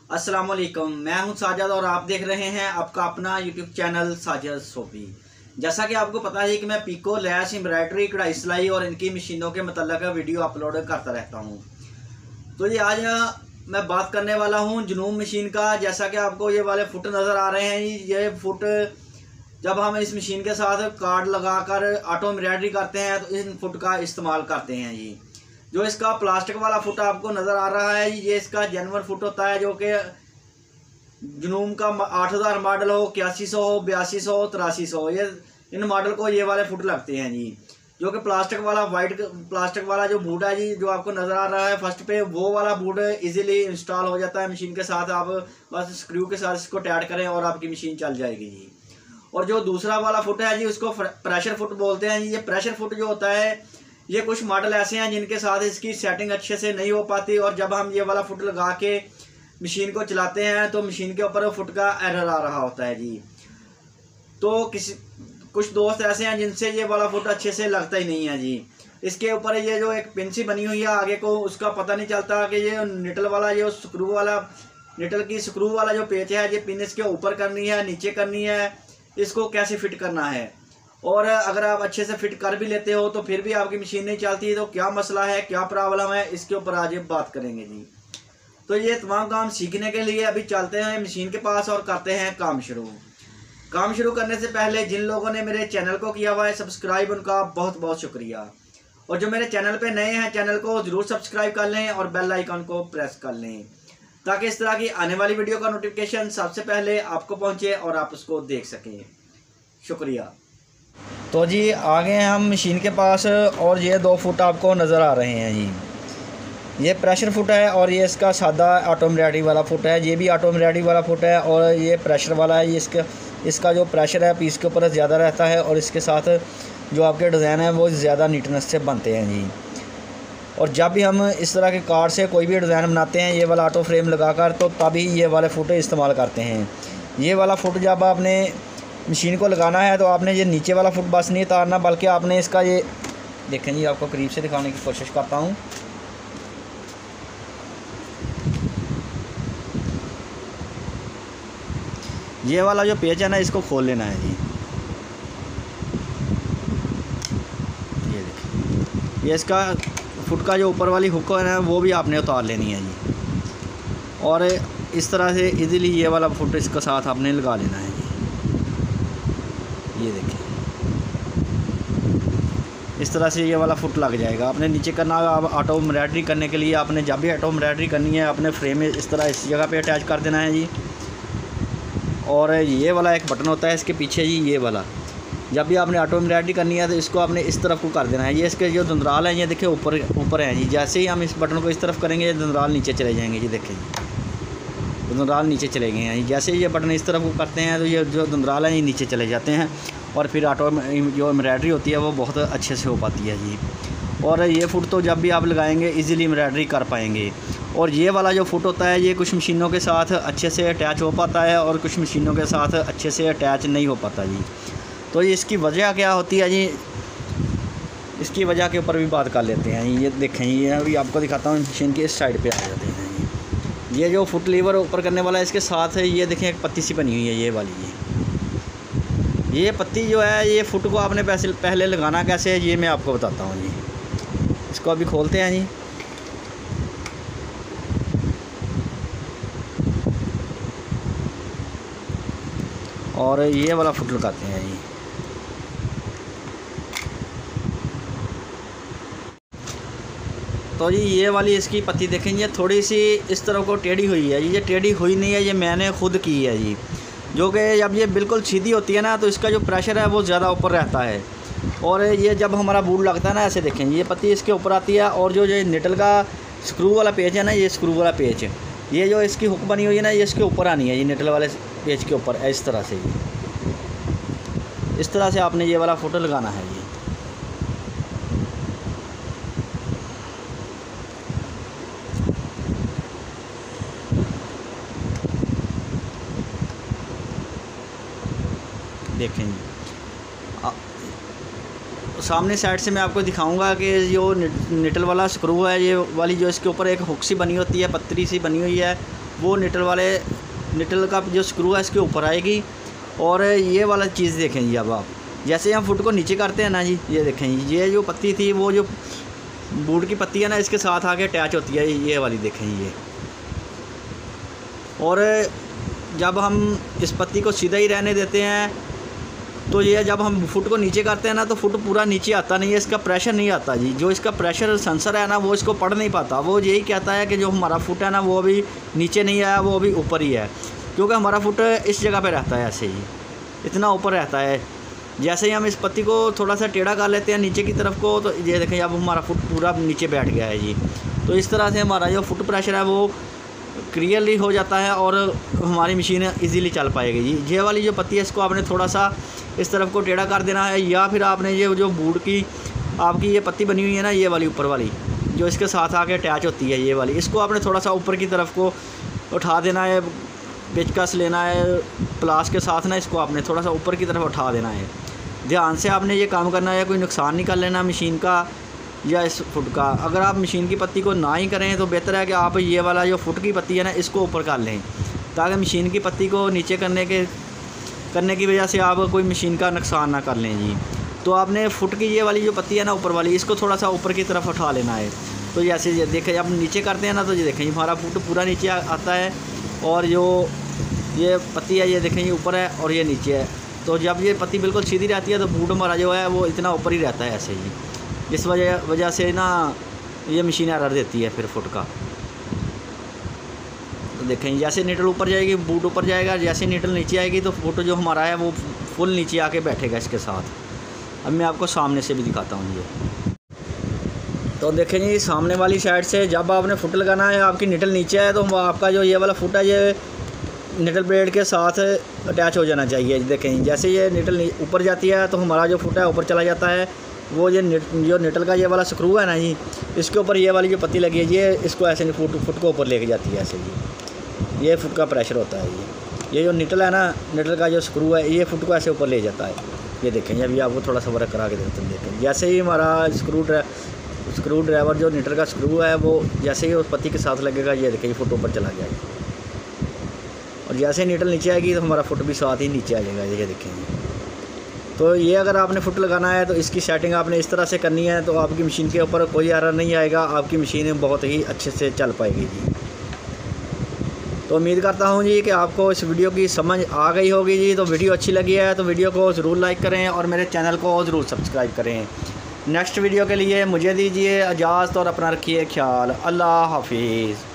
अस्सलाम वालेकुम, मैं हूं साजिद और आप देख रहे हैं आपका अपना यूट्यूब चैनल साजिद सोफी। जैसा कि आपको पता है कि मैं पिको, लैस, एम्ब्रॉयडरी, कढ़ाई सिलाई और इनकी मशीनों के मतलब वीडियो अपलोड करता रहता हूं। तो ये आज मैं बात करने वाला हूं जुनून मशीन का। जैसा कि आपको ये वाले फुट नज़र आ रहे हैं, ये फुट जब हम इस मशीन के साथ कार्ड लगाकर ऑटो एम्ब्रॉयडरी करते हैं तो इन फुट का इस्तेमाल करते हैं जी। जो इसका प्लास्टिक वाला फुट आपको नज़र आ रहा है, ये इसका जेनवन फुट होता है, जो कि जुनून का 8000 मॉडल हो, 8100 हो, 8200 हो, 8300, ये इन मॉडल को ये वाले फुट लगते हैं जी। जो कि प्लास्टिक वाला वाइट प्लास्टिक वाला जो बूट है जी, जो आपको नज़र आ रहा है फर्स्ट पे, वो वाला बूट इजीली इंस्टॉल हो जाता है मशीन के साथ। आप बस स्क्रू के साथ इसको टाइट करें और आपकी मशीन चल जाएगी जी। और जो दूसरा वाला फुट है जी, उसको प्रेशर फुट बोलते हैं जी। ये प्रेशर फुट जो होता है, ये कुछ मॉडल ऐसे हैं जिनके साथ इसकी सेटिंग अच्छे से नहीं हो पाती, और जब हम ये वाला फुट लगा के मशीन को चलाते हैं तो मशीन के ऊपर फुट का एरर आ रहा होता है जी। तो कुछ दोस्त ऐसे हैं जिनसे ये वाला फुट अच्छे से लगता ही नहीं है जी। इसके ऊपर ये जो एक पिन सी बनी हुई है आगे को, उसका पता नहीं चलता कि ये निटल वाला जो स्क्रू वाला निटल की स्क्रू वाला जो पेच है, ये पिन इसके ऊपर करनी है, नीचे करनी है, इसको कैसे फिट करना है। और अगर आप अच्छे से फिट कर भी लेते हो तो फिर भी आपकी मशीन नहीं चलती, तो क्या मसला है, क्या प्रॉब्लम है, इसके ऊपर आज बात करेंगे जी। तो ये तमाम काम सीखने के लिए अभी चलते हैं मशीन के पास और करते हैं काम शुरू। काम शुरू करने से पहले जिन लोगों ने मेरे चैनल को किया हुआ है सब्सक्राइब, उनका बहुत बहुत शुक्रिया। और जो मेरे चैनल पे नए हैं, चैनल को ज़रूर सब्सक्राइब कर लें और बेल आइकन को प्रेस कर लें, ताकि इस तरह की आने वाली वीडियो का नोटिफिकेशन सबसे पहले आपको पहुँचे और आप उसको देख सकें। शुक्रिया। तो जी आ गए हम मशीन के पास, और ये 2 फुट आपको नज़र आ रहे हैं जी। ये प्रेशर फुट है और ये इसका सादा ऑटो एम्ब्रॉयडरी वाला फुट है। ये भी ऑटो एम्ब्रॉयडरी वाला फुट है और ये प्रेशर वाला है। ये इसका जो प्रेशर है पीस के ऊपर ज़्यादा रहता है, और इसके साथ जो आपके डिज़ाइन है वो ज़्यादा नीटनेस से बनते हैं जी। और जब भी हम इस तरह के कार्ड से कोई भी डिज़ाइन बनाते हैं ये वाला ऑटो फ्रेम लगाकर, तो तभी ये वाले फुट इस्तेमाल करते हैं। ये वाला फुट जब आपने मशीन को लगाना है तो आपने ये नीचे वाला फुट बस नहीं उतारना, बल्कि आपने इसका ये देखें जी, आपको करीब से दिखाने की कोशिश करता हूँ। ये वाला जो पेच है ना, इसको खोल लेना है जी। ये देखिए, ये इसका फुट का जो ऊपर वाली हुक है ना, वो भी आपने उतार लेनी है जी। और इस तरह से इजीली ये वाला फुट इसके साथ आपने लगा लेना है जी। ये देखिए, इस तरह से ये वाला फुट लग जाएगा। आपने नीचे करना, अब ऑटो एम्ब्रॉयडरी करने के लिए आपने जब भी ऑटो एम्ब्रॉयडरी करनी है अपने फ्रेम में इस तरह इस जगह पे अटैच कर देना है जी। और ये वाला एक बटन होता है इसके पीछे जी, ये वाला जब भी आपने ऑटो एम्ब्रॉयडरी करनी है तो इसको आपने इस तरफ को कर देना है। ये इसके जो दंदराल हैं ये देखिए ऊपर ऊपर हैं जी। जैसे ही हम इस बटन को इस तरफ करेंगे ये दंदराल नीचे चले जाएंगे जी। देखिए जी, दंदराल नीचे चले गए हैं। जैसे ही ये बटन इस तरफ को करते हैं तो ये जो दंदराल हैं ये नीचे चले जाते हैं, और फिर ऑटो जो एम्ब्रॉयडरी होती है वो बहुत अच्छे से हो पाती है जी। और ये फुट तो जब भी आप लगाएंगे इजीली एम्ब्रॉयडरी कर पाएंगे। और ये वाला जो फुट होता है ये कुछ मशीनों के साथ अच्छे से अटैच हो पाता है और कुछ मशीनों के साथ अच्छे से अटैच नहीं हो पाता जी। तो इसकी वजह क्या होती है जी, इसकी वजह के ऊपर भी बात कर लेते हैं। ये देखें, ये अभी आपको दिखाता हूँ, मशीन की इस साइड पे आ जाते हैं जी। ये जो फुट लीवर ऊपर करने वाला है इसके साथ है, ये देखें एक पत्ती सी बनी हुई है ये वाली। ये पत्ती जो है, ये फुट को आपने पहले लगाना कैसे है ये मैं आपको बताता हूँ जी। इसको अभी खोलते हैं जी। और ये वाला फुट लगाते हैं जी। तो जी ये वाली इसकी पत्ती देखें, ये थोड़ी सी इस तरफ को टेढ़ी हुई है जी। ये टेढ़ी हुई नहीं है, ये मैंने खुद की है जी। जो कि जब ये बिल्कुल सीधी होती है ना तो इसका जो प्रेशर है वो ज़्यादा ऊपर रहता है। और ये जब हमारा बूट लगता है ना, ऐसे देखें ये पत्ती इसके ऊपर आती है, और जो निटल का स्क्रू वाला पेच है ना, ये स्क्रू वाला पेच, ये जो इसकी हुक बनी हुई है ना, ये इसके ऊपर आनी है ये निटल वाले पेच के ऊपर। इस तरह से इस तरह से आपने ये वाला फुट लगाना है जी। देखें जी, सामने साइड से मैं आपको दिखाऊंगा कि जो निटल वाला स्क्रू है, ये वाली जो इसके ऊपर एक हुक सी बनी होती है, पतली सी बनी हुई है, वो निटल का जो स्क्रू है इसके ऊपर आएगी। और ये वाला चीज़ देखें जी, अब आप जैसे हम फुट को नीचे करते हैं ना जी, ये देखें ये जो पत्ती थी वो जो बूट की पत्ती है ना इसके साथ आके अटैच होती है, ये वाली देखें ये। और जब हम इस पत्ती को सीधा ही रहने देते हैं तो ये जब हम फुट को नीचे करते हैं ना तो फुट पूरा नीचे आता नहीं है, इसका प्रेशर नहीं आता जी। जो इसका प्रेशर सेंसर है ना वो इसको पढ़ नहीं पाता, वो यही कहता है कि जो हमारा फुट है ना वो अभी नीचे नहीं आया, वो अभी ऊपर ही है, क्योंकि हमारा फुट इस जगह पे रहता है, ऐसे ही इतना ऊपर रहता है। जैसे ही हम इस पत्ती को थोड़ा सा टेढ़ा कर लेते हैं नीचे की तरफ को, तो ये देखें अब हमारा फुट पूरा नीचे बैठ गया है जी। तो इस तरह से हमारा जो फुट प्रेशर है वो क्लियरली हो जाता है और हमारी मशीन इजीली चल पाएगी जी। ये वाली जो पत्ती है इसको आपने थोड़ा सा इस तरफ को टेढ़ा कर देना है, या फिर आपने ये जो बूट की आपकी ये पत्ती बनी हुई है ना, ये वाली ऊपर वाली जो इसके साथ आके अटैच होती है, ये वाली, इसको आपने थोड़ा सा ऊपर की तरफ को उठा देना है, पेचकस लेना है प्लास के साथ ना, इसको आपने थोड़ा सा ऊपर की तरफ उठा देना है। ध्यान से आपने ये काम करना है, कोई नुकसान नहीं कर लेना मशीन का या इस फुट का। अगर आप मशीन की पत्ती को ना ही करें तो बेहतर है कि आप ये वाला जो फुट की पत्ती है ना इसको ऊपर कर लें, ताकि मशीन की पत्ती को नीचे करने की वजह से आप कोई मशीन का नुकसान ना कर लें जी। तो आपने फुट की ये वाली जो पत्ती है ना ऊपर वाली, इसको थोड़ा सा ऊपर की तरफ उठा लेना है। तो जैसे ये देखें जब नीचे करते हैं ना तो ये देखें हमारा फुट पूरा नीचे आता है, और जो ये पत्ती है ये देखें ये ऊपर है और ये नीचे है। तो जब ये पत्ती बिल्कुल सीधी रहती है तो बूट हमारा जो है वो इतना ऊपर ही रहता है ऐसे ही, इस वजह से ना ये मशीन एरर देती है फिर फुट का। तो देखें जैसे नीडल ऊपर जाएगी बूट ऊपर जाएगा, जैसे नीडल नीचे आएगी तो फुट जो हमारा है वो फुल नीचे आके बैठेगा इसके साथ। अब मैं आपको सामने से भी दिखाता हूँ ये। तो देखें जी सामने वाली साइड से जब आपने फुट लगाना है, आपकी निडल नीचे है तो आपका जो ये वाला फुट है ये निडल ब्लेड के साथ अटैच हो जाना चाहिए। देखें जैसे ये निडल ऊपर जाती है तो हमारा जो फुट है ऊपर चला जाता है। वो ये जो निडल का ये वाला स्क्रू है ना जी, इसके ऊपर ये वाली जो पत्ती लगी है ये इसको ऐसे फुट को ऊपर लेके जाती है ऐसे जी। ये फुट का प्रेशर होता है ये जो निडल है ना, निडल का जो स्क्रू है ये फुट को ऐसे ऊपर ले जाता है। ये देखें अभी आपको थोड़ा सा वर्क करा के देते हैं। देखें जैसे ही हमारा स्क्रू ड्राइवर जो निडल का स्क्रू है वो जैसे ही उस पत्ती के साथ लगेगा, ये देखें फुट ऊपर चला जाएगा। और जैसे ही निडल नीचे आएगी तो हमारा फुट भी साथ ही नीचे आ जाएगा, ये देखेंगे। तो ये अगर आपने फुट लगाना है तो इसकी सेटिंग आपने इस तरह से करनी है, तो आपकी मशीन के ऊपर कोई एरर नहीं आएगा, आपकी मशीन बहुत ही अच्छे से चल पाएगी जी। तो उम्मीद करता हूँ जी कि आपको इस वीडियो की समझ आ गई होगी जी। तो वीडियो अच्छी लगी है तो वीडियो को ज़रूर लाइक करें और मेरे चैनल को ज़रूर सब्सक्राइब करें। नेक्स्ट वीडियो के लिए मुझे दीजिए इजाज़त और अपना रखिए ख्याल। अल्लाह हाफिज़।